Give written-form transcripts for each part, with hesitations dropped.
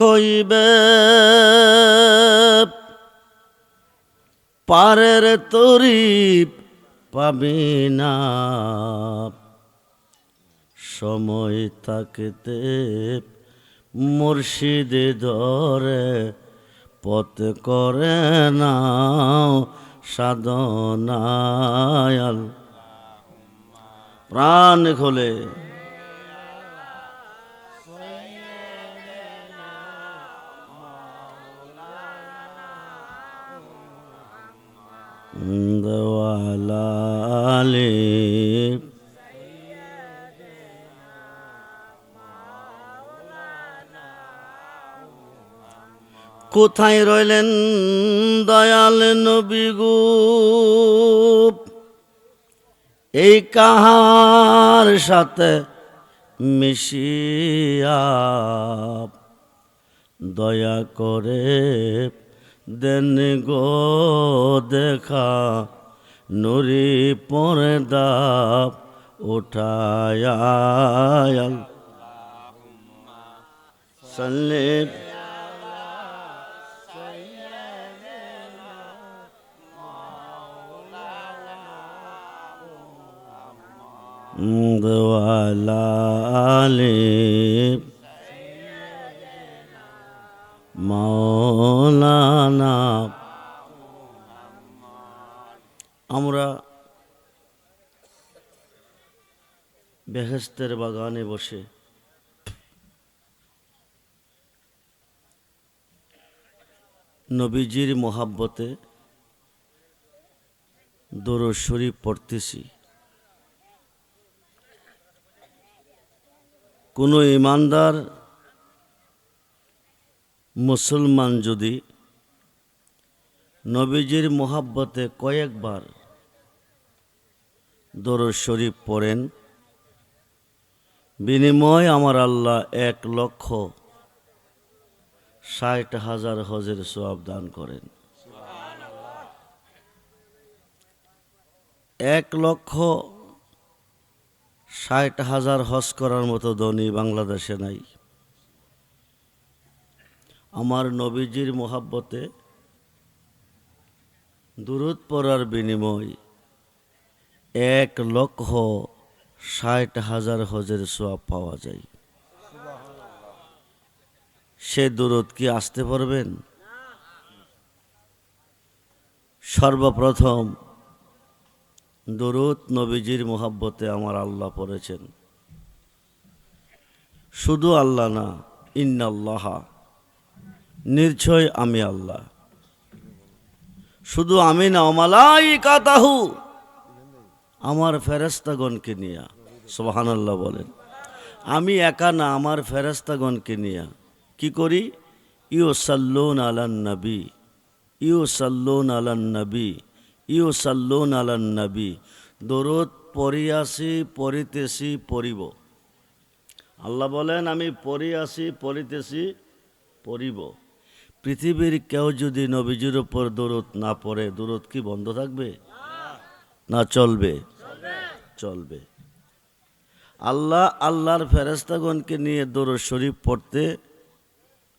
হইবে পারের তরি পাবি না, সময় থাকতে মুর্শিদে ধরে পথ করে নাও সাধনায়াল। প্রাণ খোলে দেওয়ালালে কোথায় রইলেন দয়াল নবী গো, এই কাহার সাথে মিশিয়া দয়া করে দেন গো দেখা, নুরি পর্দা উঠায়া সাল্লি দেওয়ালালে মাওলানা। আমরা বেহেশতের বাগানে বসে নবীজির মোহাব্বতে দরুদ শরীফ পড়তেছি। কোনো ইমানদার মুসলমান যদি নবীজির মোহাব্বতে কয়েকবার দরুদ শরীফ পড়েন, বিনিময় আমার আল্লাহ 1,60,000 হজের সওয়াব দান করেন। 1,60,000 হজ করার মতো ধনী বাংলাদেশে নাই। আমার নবীজির মোহাব্বতে দুরূদ পড়ার বিনিময় 1,60,000 হজের সওয়াব পাওয়া যায়। সে দুরূদ কি আসতে পারবেন? সর্বপ্রথম দুরূদ নবীজির মোহাব্বতে আমার আল্লাহ পড়েছেন। শুধু আল্লাহ না, ইন্নাল্লাহ, নিশ্চয় আমি আল্লাহ। শুধু আমি না, মালাইকাতাহু, আমার ফেরেশতাগণকে নিয়া, সুবহানাল্লাহ বলেন। আমি একা না, আমার ফেরেশতাগণকে নিয়া কি করি? ইউসাল্লুন আলান নবী, ইউসাল্লুন আলান নবী, ইউসাল্লুন আলান নবী। দরুদ পড়িয়াছি, পড়িতেছি, পড়িব। আল্লাহ বলেন আমি পড়িয়াছি, পড়িতেছি, পড়িব। পৃথিবীর কেউ যদি নবীজির উপর দরুদ না পড়ে, দরুদ কি বন্ধ থাকবে? না চলবে? চলবে। আল্লাহ আল্লাহর ফেরেশতাগণকে নিয়ে দরুদ শরীফ পড়তে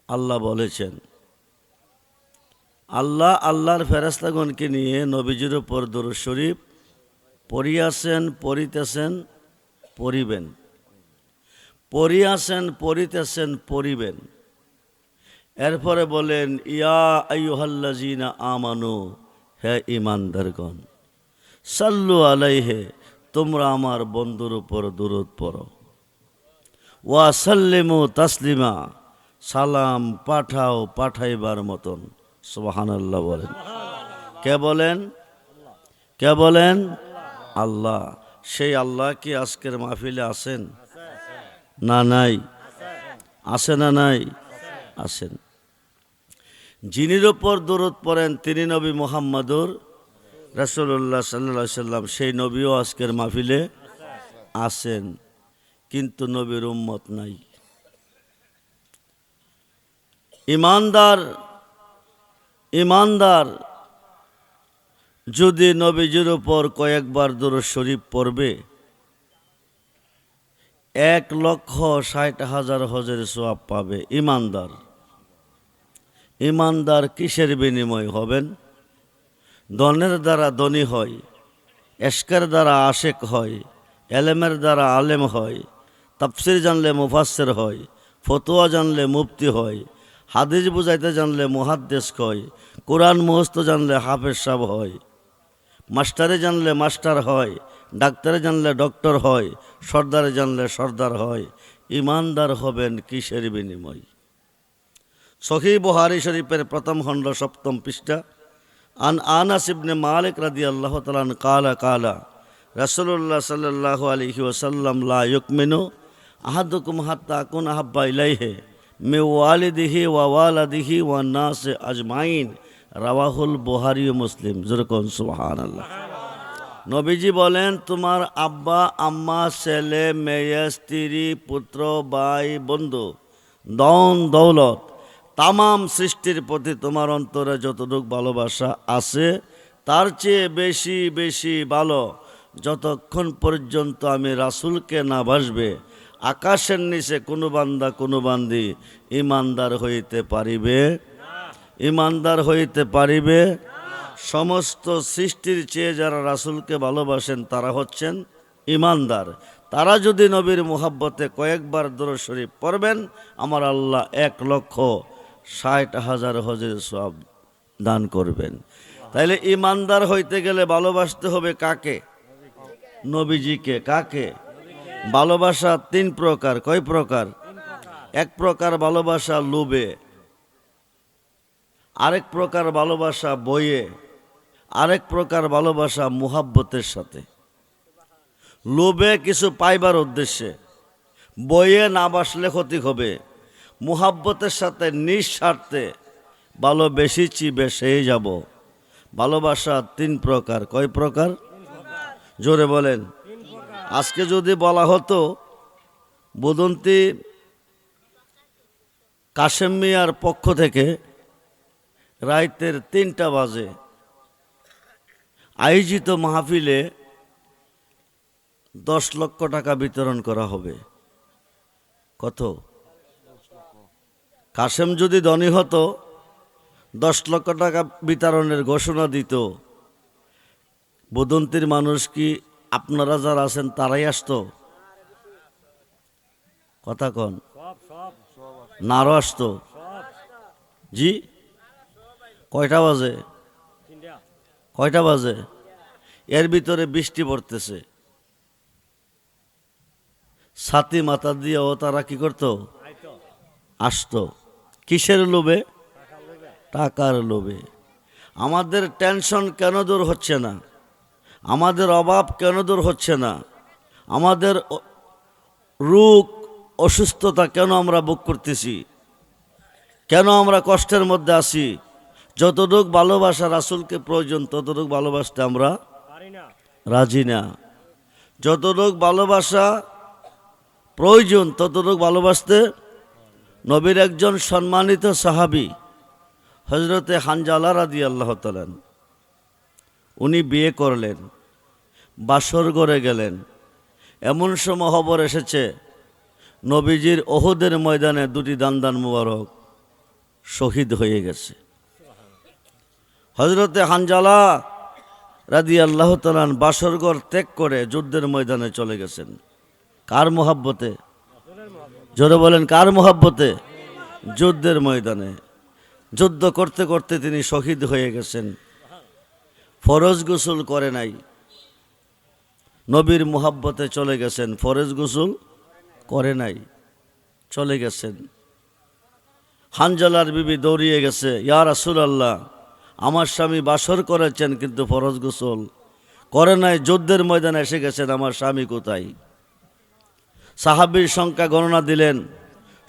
আল্লাহ বলেছেন। আল্লাহ আল্লাহর ফেরেশতাগণকে নিয়ে নবীজির উপর দরুদ শরীফ পড়িয়াছেন, পড়িতেছেন, পড়িবেন। পড়িয়াছেন, পড়িতেছেন, পড়িবেন। এরপরে বলেন ইয়া আইয়ুহাল্লাযীনা আমানু, হে ঈমানদারগণ, সাল্লু আলাইহি, তোমরা আমার বন্ধুর উপর দরুদ পড়ো। ওয়া সাল্লিমু তাসলিমা, সালাম পাঠাও পাঠাইবার মতন। সুবহানাল্লাহ বলেন। কে বলেন? কে বলেন? আল্লাহ। সেই আল্লাহ কি আজকের মাহফিলে আছেন? না নাই? আছে না নাই? আছেন। যিনির ওপর দরুদ পড়েন তিনি নবী মুহাম্মদুর রাসূলুল্লাহ সাল্লাল্লাহু আলাইহি সাল্লাম। সেই নবীও আজকের মাহফিলে আছেন, কিন্তু নবীর উম্মত নাই। ইমানদার যদি নবীজির উপর কয়েকবার দরুদ শরীফ পড়বে 1,60,000 হজের সওয়াব পাবে। ইমানদার ইমানদার কিসের বিনিময় হবেন? ধনের দ্বারা ধনী হয়, এশকের দ্বারা আশেক হয়, এলেমের দ্বারা আলেম হয়, তাফসির জানলে মুফাসসির হয়, ফতোয়া জানলে মুফতি হয়, হাদিস বুঝাইতে জানলে মুহাদ্দিস হয়, কোরআন মুখস্থ জানলে হাফেজ সাহেব হয়, মাস্টারে জানলে মাস্টার হয়, ডাক্তারে জানলে ডক্টর হয়, সর্দারে জানলে সর্দার হয়। ইমানদার হবেন কিসের বিনিময়? সহিহ বুখারী শরীফের প্রথম খণ্ড 7ম পৃষ্ঠা। আন আনাস ইবনে মালিক রাদিয়াল্লাহু তাআলা আনহু কালা রাসূলুল্লাহ সাল্লাল্লাহু আলাইহি ওয়াসাল্লাম লা ইউমিনু আহাদুকুম হাত্তা আকুন আহাব্বা ইলাইহি মিন ওয়ালিদিহি ওয়া ওয়ালাদিহি ওয়ান নাস আজমাইন। রাওয়াহুল বুখারী ও মুসলিম। যেরকম সুবহানাল্লাহ। নবীজি বলেন, তোমার আব্বা আম্মা, ছেলে মেয়ে, স্ত্রী, পুত্র, ভাই, বন্ধু, ধন দৌলত, তামাম সৃষ্টির প্রতি তোমার অন্তরে যতটুকু ভালোবাসা আছে তার চেয়ে বেশি বেশি ভালো যতক্ষণ পর্যন্ত আমি রাসূলকে না বাসবে আকাশের নিচে কোনো বান্দা কোনো বান্দি ইমানদার হইতে পারিবে, ইমানদার হইতে পারিবে। সমস্ত সৃষ্টির চেয়ে যারা রাসূলকে ভালোবাসেন তারা হচ্ছেন ইমানদার। তারা যদি নবীর মুহাব্বতে কয়েকবার দরুদ শরীফ পড়বেন, আমার আল্লাহ 1,60,000 হজের সওয়াব দান করবেন। তাইলে ইমানদার হইতে গেলে ভালোবাসতে হবে কাকে? নবীজিকে। কাকে? ভালোবাসা 3 প্রকার। কয় প্রকার? এক প্রকার ভালোবাসা লোভে, আরেক প্রকার ভালোবাসা বইয়ে, আরেক প্রকার ভালোবাসা মুহাব্বতের সাথে। লোভে কিছু পাইবার উদ্দেশ্যে, বইয়ে না বাসলে ক্ষতি হবে। মুহাব্বতের সাথে নিঃস্বার্থে ভালোবেসেছি বেসেই যাব। ভালোবাসা 3 প্রকার। কয় প্রকার? জোরে বলেন। আজকে যদি বলা হতো বদন্তি কাশেম মিয়ার পক্ষ থেকে রাইতের 3টা বাজে আয়োজিত মাহফিলে 10 লক্ষ টাকা বিতরণ করা হবে। কত? কাশেম যদি ধনী হতো 10 লক্ষ টাকা বিতরণের ঘোষণা দিত, বদন্তির মানুষ কি আপনারা যারা আছেন তারাই আসতো? কথা কন। নারও আসতো? জি। কয়টা বাজে? কয়টা বাজে? এর ভিতরে বৃষ্টি পড়তেছে, ছাতি মাথা দিয়েও তারা কি করতো? আসতো। কিসের লোভে? টাকার লোভে। আমাদের টেনশন কেন দূর হচ্ছে না? আমাদের অভাব কেন দূর হচ্ছে না? আমাদের রোগ অসুস্থতা কেন আমরা ভোগ করতেছি? কেন আমরা কষ্টের মধ্যে আছি? যতটুক ভালোবাসা রাসূলকে প্রয়োজন ততটুক ভালোবাসতে আমরা রাজি না। যতটুক ভালোবাসা প্রয়োজন ততটুক ভালোবাসতে। নবীর একজন সম্মানিত সাহাবী হযরতে হানজালা রাদিয়াল্লাহু তাআলা, উনি বিয়ে করলেন, বাসর ঘরে গেলেন। এমন সময় খবর এসেছে নবীজির ওহদের ময়দানে 2টি দান্দান মুবারক শহীদ হয়ে গেছে। হযরতে হানজালা রাদিয়াল্লাহু তাআলা বাসর ঘর ত্যাগ করে যুদ্ধের ময়দানে চলে গেছেন। কার মোহাব্বতে? জোরে বলেন, কার মোহাব্বতে? যুদ্ধের ময়দানে যুদ্ধ করতে করতে তিনি শহীদ হয়ে গেছেন। ফরজ গোসল করে নাই, নবীর মোহাব্বতে চলে গেছেন। ফরজ গোসল করে নাই, চলে গেছেন। হানজালার বিবি দৌড়িয়ে গেছে, ইয়া রাসূলুল্লাহ, আমার স্বামী বাসর করেছেন কিন্তু ফরজ গোসল করে নাই, যুদ্ধের ময়দানে এসে গেছেন, আমার স্বামী কোথায়? সাহাবীর সংখ্যা গণনা দিলেন,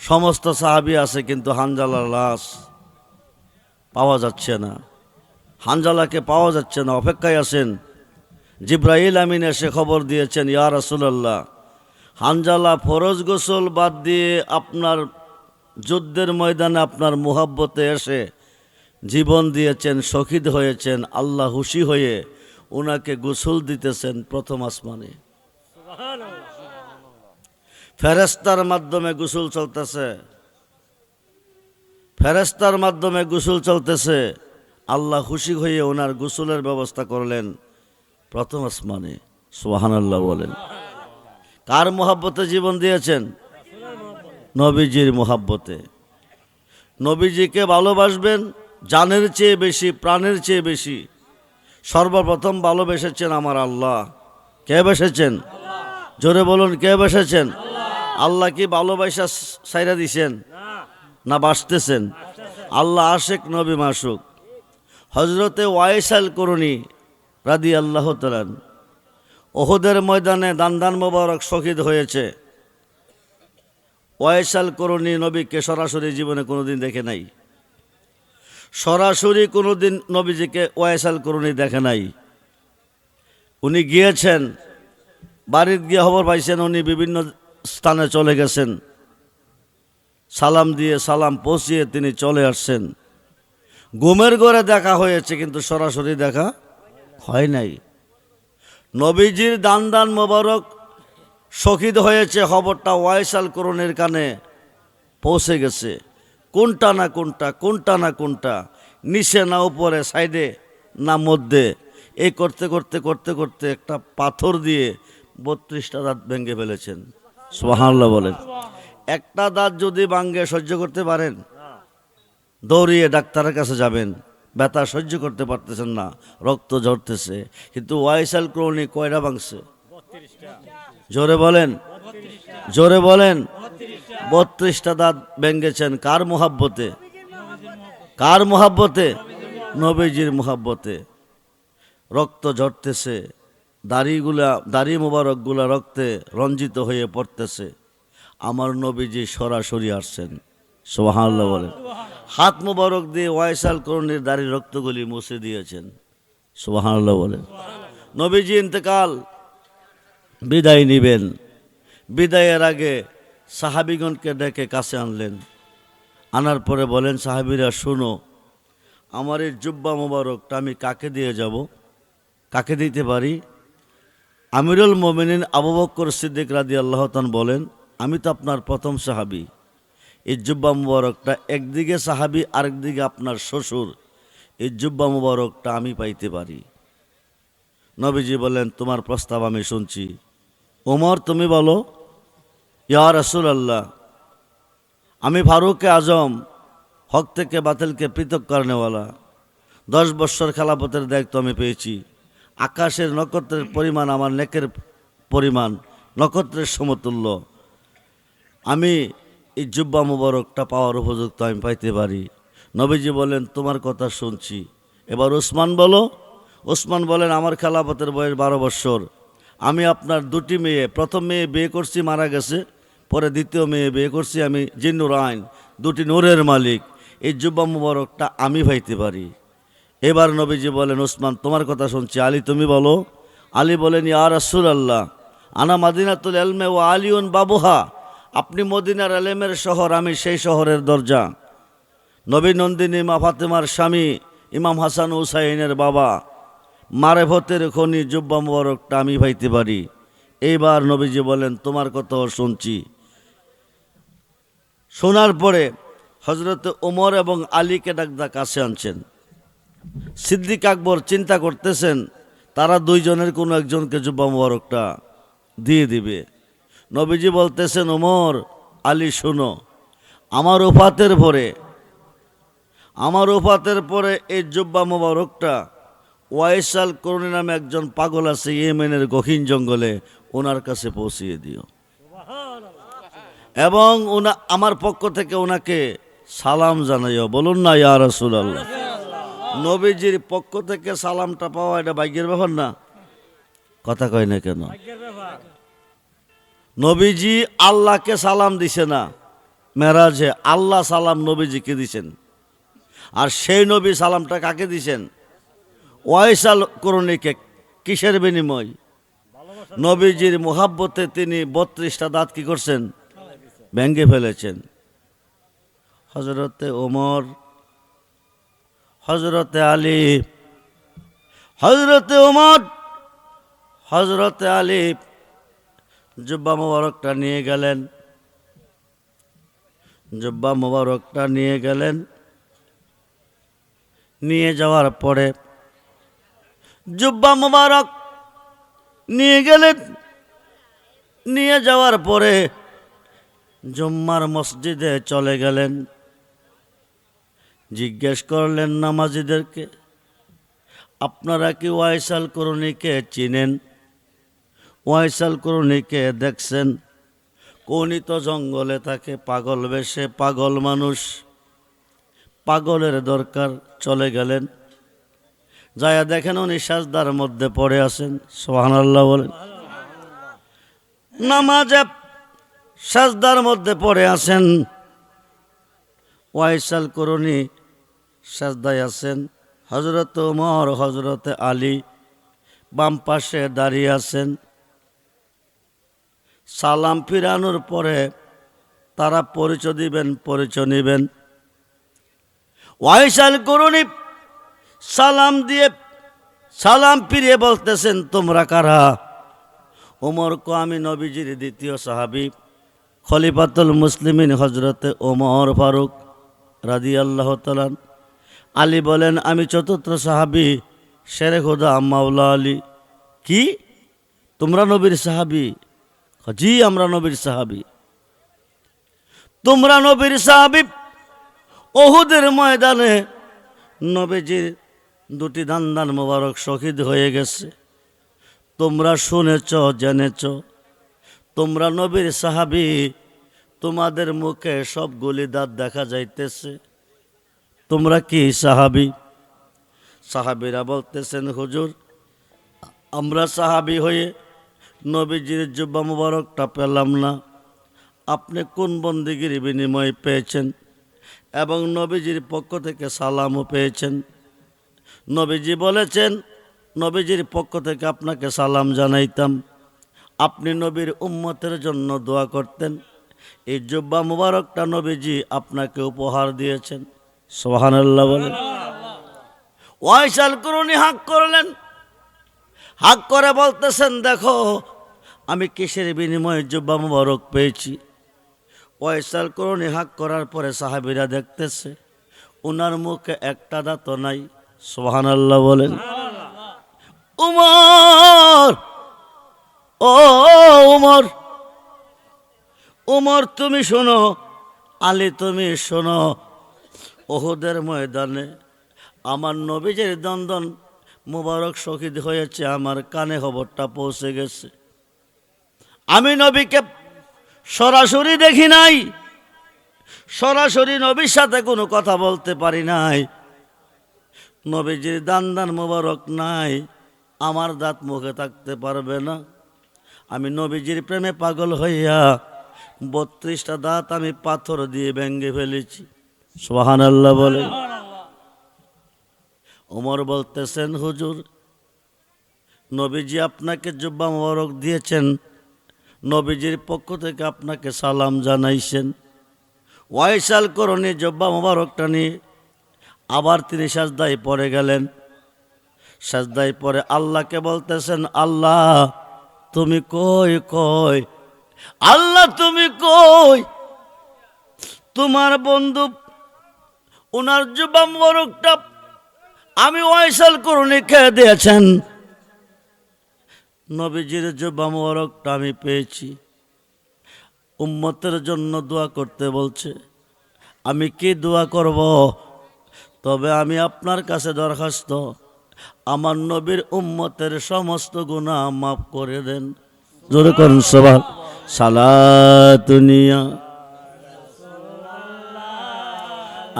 সমস্ত সাহাবী আছে কিন্তু হানজালার লাশ পাওয়া যাচ্ছে না। হানজালাকে পাওয়া যাচ্ছে না, অপেক্ষায় আছেন। জিবরাইল আমিন এসে খবর দিয়েছেন, ইয়া রাসূলুল্লাহ, হানজালা ফরজ গোসল বাদ দিয়ে আপনার যুদ্ধের ময়দানে আপনার মুহাব্বতে এসে জীবন দিয়েছেন, শহীদ হয়েছেন। আল্লাহ খুশি হয়ে ওনাকে গোসল দিতেছেন প্রথম আসমানে। ফেরেশতার মাধ্যমে গোসল চলতেছে। ফেরেশতার মাধ্যমে গোসল চলতেছে, আল্লাহ খুশি হয়ে ওনার গোসলের ব্যবস্থা করলেন প্রথম আসমানে। সুবহানাল্লাহ বলেন। কার মোহাব্বতে জীবন দিয়েছেন? নবীজির মোহাব্বতে। নবীজিকে ভালোবাসবেন জানের চেয়ে বেশি, প্রাণের চেয়ে বেশি। সর্বপ্রথম ভালোবেসেছেন আমার আল্লাহ। কে বেসেছেন? জোরে বলুন, কে বেসেছেন? আল্লাহ কি ভালোবাসা সাইরা দিছেন না বাসতেছেন? আল্লাহ আশেক, নবী মাসুক। হজরতে ওয়াইসাল করুনি রাদিয়াল্লাহু তাআলা ওহুদের ময়দানে দান মোবারক শহীদ হয়েছে। ওয়াইসাল করুনি নবীকে সরাসরি জীবনে কোনোদিন দেখে নাই। সরাসরি কোনোদিন নবীজিকে ওয়াইসাল করুনি দেখে নাই। উনি গিয়েছেন, বাড়িতে গিয়ে খবর পাইছেন উনি বিভিন্ন স্থানে চলে গেছেন। সালাম দিয়ে সালাম পৌঁছিয়ে তিনি চলে আসছেন। ঘুমের ঘরে দেখা হয়েছে, কিন্তু সরাসরি দেখা হয় নাই। নবীজির দান মোবারক শহীদ হয়েছে খবরটা ওয়াইসাল করুনির কানে পৌঁছে গেছে। কোনটা না কোনটা, কোনটা না কোনটা, নিচে না উপরে, সাইডে না মধ্যে, এই করতে করতে করতে করতে একটা পাথর দিয়ে 32টা দাঁত ভেঙে ফেলেছেন। সুবহানাল্লাহ বলেন। একটা দাঁত যদি ভাঙে সহ্য করতে পারেন? দৌড়িয়ে ডাক্তারের কাছে যাবেন, ব্যথা সহ্য করতে পারতেছেন না, রক্ত ঝরতেছে। কিন্তু ওয়াইসাল করুনি কয়টা ভাঙছে? জোরে বলেন, জোরে বলেন। 32টা দাঁত ভেঙেছেন। কার মোহাব্বতে? কার মোহাব্বতে? নবীজির মোহাব্বতে। রক্ত ঝরতেছে, দাড়ি মোবারকগুলা রক্তে রঞ্জিত হয়ে পড়তেছে। আমার নবীজি সরাসরি আসছেন। সুবহানাল্লাহ বলেন। হাত মোবারক দিয়ে ওয়াইসাল করুনির দাড়ির রক্তগুলি মুছে দিয়েছেন। সুবহানাল্লাহ বলেন। নবীজি ইন্তেকাল, বিদায় নিবেন। বিদায়ের আগে সাহাবিগণকে ডেকে কাছে আনলেন। আনার পরে বলেন, সাহাবিরা শুনো, আমার এই জুব্বা মোবারকটা আমি কাকে দিয়ে যাব? কাকে দিতে পারি? আমিরুল মোমিনিন আবু বকর সিদ্দিক রাদিয়াল্লাহু তাআলা বলেন, আমি তো আপনার প্রথম সাহাবী। এই জুব্বা মুবারকটা একদিকে সাহাবী, আরেকদিকে আপনার শ্বশুর, এই জুব্বা মুবারকটা আমি পাইতে পারি। নবীজি বলেন, তোমার প্রস্তাব আমি শুনছি। ওমর, তুমি বলো। ইয়া রাসূলুল্লাহ, আমি ফারুক আজম, হক থেকে বাতিলকে পৃথক করেনেওয়ালা। 10 বৎসর খেলাফতের দায়িত্ব আমি পেয়েছি। আকাশের নক্ষত্রের পরিমাণ আমার নেকের পরিমাণ, নক্ষত্রের সমতুল্য। আমি এই জুব্বা মুবারকটা পাওয়ার উপযুক্ত আমি পাইতে পারি। নবীজি বলেন, তোমার কথা শুনছি। এবার ওসমান বলো। ওসমান বলেন, আমার খেলাফতের বয়স 12 বৎসর। আমি আপনার 2টি মেয়ে, প্রথম মেয়ে বিয়ে করছি, মারা গেছে, পরে দ্বিতীয় মেয়ে বিয়ে করছি। আমি জিন্নুর আইন, 2টি নূরের মালিক। এই জুব্বা মুবারকটা আমি পাইতে পারি। এবার নবীজি বলেন, ওসমান তোমার কথা শুনছি। আলী, তুমি বলো। আলী বলেন, ইয়া রাসূলুল্লাহ, আনা মাদিনাতুল ইলমে ওয়া আলিউন বাবুহা। আপনি মদিনার এলেমের শহর, আমি সেই শহরের দরজা। নবী নন্দিনী মা ফাতেমার স্বামী, ইমাম হাসান হুসাইনের বাবা, মারেফতের খনি জুব্বা মুবারকটা আমি পাইতে পারি। এইবার নবীজি বলেন, তোমার কথাও শুনছি। শোনার পরে হজরত ওমর এবং আলীকে ডাকদা কাছে আনছেন। সিদ্দিক আকবর চিন্তা করতেছেন তারা দুইজনের কোনো একজনকে জুব্বা মুবারকটা দিয়ে দিবে। নবীজি বলতেছেন, ওমর, আলী শোনো, আমার ওফাতের পরে এই জুব্বা মুবারকটা ওয়াইসাল করুনি নামে একজন পাগল আছে ইয়েমেনের গহীন জঙ্গলে, ওনার কাছে পৌঁছিয়ে দিও এবং আমার পক্ষ থেকে ওনাকে সালাম জানাইও। বলুন না ইয়া রাসূলুল্লাহ। নবীজির পক্ষ থেকে সালামটা পাওয়া এটা ভাগ্যের ব্যাপার না? কথা কয় না কেন? নবীজি আল্লাহকে সালাম দিছে না, মেরাজে আল্লাহ সালাম নবীজিকে দিছেন। আর সেই নবী সালামটা কাকে দিছেন? ওয়াইসাল করুনিকে। কিসের বিনিময়? নবীজির মুহাব্বতে তিনি 32টা দাঁত কি করছেন? ভেঙে ফেলেছেন। হযরতে ওমর, হযরতে আলী, হযরতে ওমর, হযরতে আলী জুব্বা মুবারকটা নিয়ে গেলেন। জুব্বা মুবারকটা নিয়ে গেলেন। নিয়ে যাওয়ার পরে জুব্বা মুবারক নিয়ে গেলেন। নিয়ে যাওয়ার পরে জুম্মার মসজিদে চলে গেলেন। জিজ্ঞেস করলেন নামাজীদেরকে, আপনারা কি ওয়াইসাল করণীকে চিনেন? ওয়াইসাল করণীকে দেখছেন? কোনই তো জঙ্গলে থাকে, পাগল বেশে, পাগল মানুষ, পাগলের দরকার। চলে গেলেন, যায়া দেখেন উনি সাজদার মধ্যে পড়ে আছেন। সুবহানাল্লাহ বলেন। নামাজে সাজদার মধ্যে পড়ে আছেন। ওয়াইসাল করণী সাজদায় আছেন। হযরত ওমর, হযরত আলী বাম পাশে দাঁড়িয়ে আছেন। সালাম ফিরানোর পরে তারা পরিচয় দিবেন, পরিচয় নেবেন। ওয়াইসাল করণী সালাম দিয়ে সালাম ফিরিয়ে বলতেছেন, তোমরা কারা? ওমর কো, আমি নবীজির দ্বিতীয় সাহাবী খলিফাতুল মুসলিমিন হযরতে ওমর ফারুক রাদিয়াল্লাহু তাআলা। আলী বলেন, আমি চতুর্থ সাহাবী শেরে খোদা মাওলা আলী। কি তোমরা নবীর সাহাবী? জি, আমরা নবীর সাহাবী। তোমরা নবীর সাহাবী? উহুদের ময়দানে নবীজির দুটি দান্দান মোবারক শহীদ হয়ে গেছে। তোমরা শুনেছ, জেনেছ, তোমরা নবীর সাহাবী। তোমাদের মুখে সবগুলি দাঁত দেখা যাইতেছে। তোমরা কি সাহাবী? সাহাবীরা বলতেছেন, হুজুর, আমরা সাহাবী হয়ে নবীজির জুব্বা মুবারকটা পেলাম না। আপনি কোন বন্দিগির বিনিময়ে পেয়েছেন এবং নবীজির পক্ষ থেকে সালামও পেয়েছেন? নবীজি বলেছেন, নবীজির পক্ষ থেকে আপনাকে সালাম জানাইতাম। আপনি নবীর উম্মতের জন্য দোয়া করতেন। এই জুব্বা মুবারকটা নবীজি আপনাকে উপহার দিয়েছেন। সুবহানাল্লাহ বলেন। ওয়াইসাল করণী হাক করলেন। হাক করে বলতেছেন, দেখো আমি কিসের বিনিময়ে জুব্বা মুবারক পেয়েছি। ওয়াইসাল করণী হাক করার পরে সাহাবীরা দেখতেছে উনার মুখে একটা দাঁত নাই। সুবহানাল্লাহ বলেন। উমর, ও উমর, উমর তুমি শোনো, আলী তুমি শোনো, উহুদের ময়দানে আমার নবীজির দন্দন মুবারক শহীদ হয়েছে। আমার কানে খবরটা পৌঁছে গেছে। আমি নবীকে সরাসরি দেখি নাই, সরাসরি নবীর সাথে কোনো কথা বলতে পারি নাই। নবীজির দান মুবারক নাই, আমার দাঁত মুখে থাকতে পারবে না। আমি নবীজির প্রেমে পাগল হইয়া 32টা দাঁত আমি পাথর দিয়ে ভেঙে ফেলেছি। সুবহানাল্লাহ বলে। ওমর বলতেছেন, হুজুর, নবীজি আপনাকে জুব্বা মুবারক দিয়েছেন, নবীজির পক্ষ থেকে আপনাকে সালাম জানাইছেন। ওয়াইসাল করণী জুব্বা মুবারকটা নিয়ে আবার তিনি সাজদায় পড়ে গেলেন। সাজদায় পড়ে আল্লাহকে বলতেছেন, আল্লাহ তুমি কই? কই আল্লাহ তুমি কই? তোমার বন্ধু ওনার জুব্বা মুবারকটা আমি ওয়াইসাল করণী খেয়ে দিয়েছেন। নবীজির জুব্বা মুবারকটা আমি পেয়েছি। উম্মতের জন্য দোয়া করতে বলছে। আমি কি দোয়া করব? তবে আমি আপনার কাছে দরখাস্ত, আমার নবীর উম্মতের সমস্ত গুনাহ মাফ করে দেন। জোরে করুন সবাই সালাতুনিয়া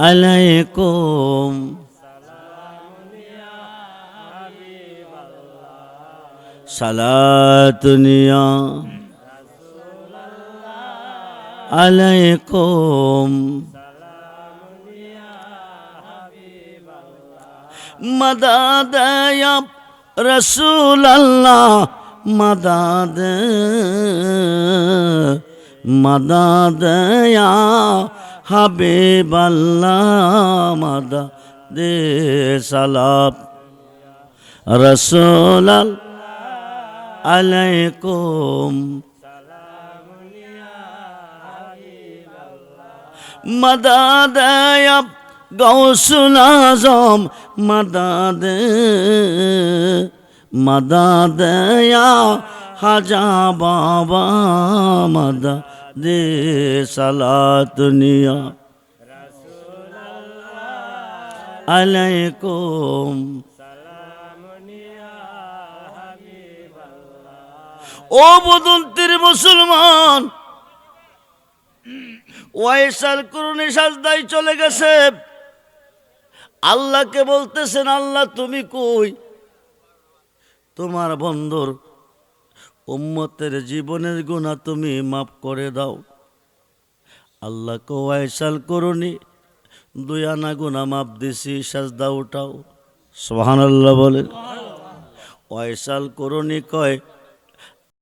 আলাইকুম সালাতুনিয়া আলাইকুম মদদ ইয়া রাসূলুল্লাহ মদদ মদদ ইয়া হাবিবাল্লাহ মদদ সালাত রাসূলুল্লাহ আলাইকুম মদদ ইয়া গৌসুল আজম মদদ মদদ ইয়া হাজা বাবা মদদ সালাত নিয়া আলাইকুম। ও বদন্তির মুসলমান, ওয়াইসাল করুনি সাজদায় চলে গেছে, আল্লাহকে বলতেছেন আল্লাহ তুমি কই? তোমার বন্ধুর উম্মতের জীবনের গুনাহ তুমি মাফ করে দাও। আল্লাহ কো ওয়াইসাল করুনি 2 আনা গুনাহ মাফ দিছি, সাজদা উঠাও। সুবহানাল্লাহ বলেন। ওয়াইসাল করুনি কয়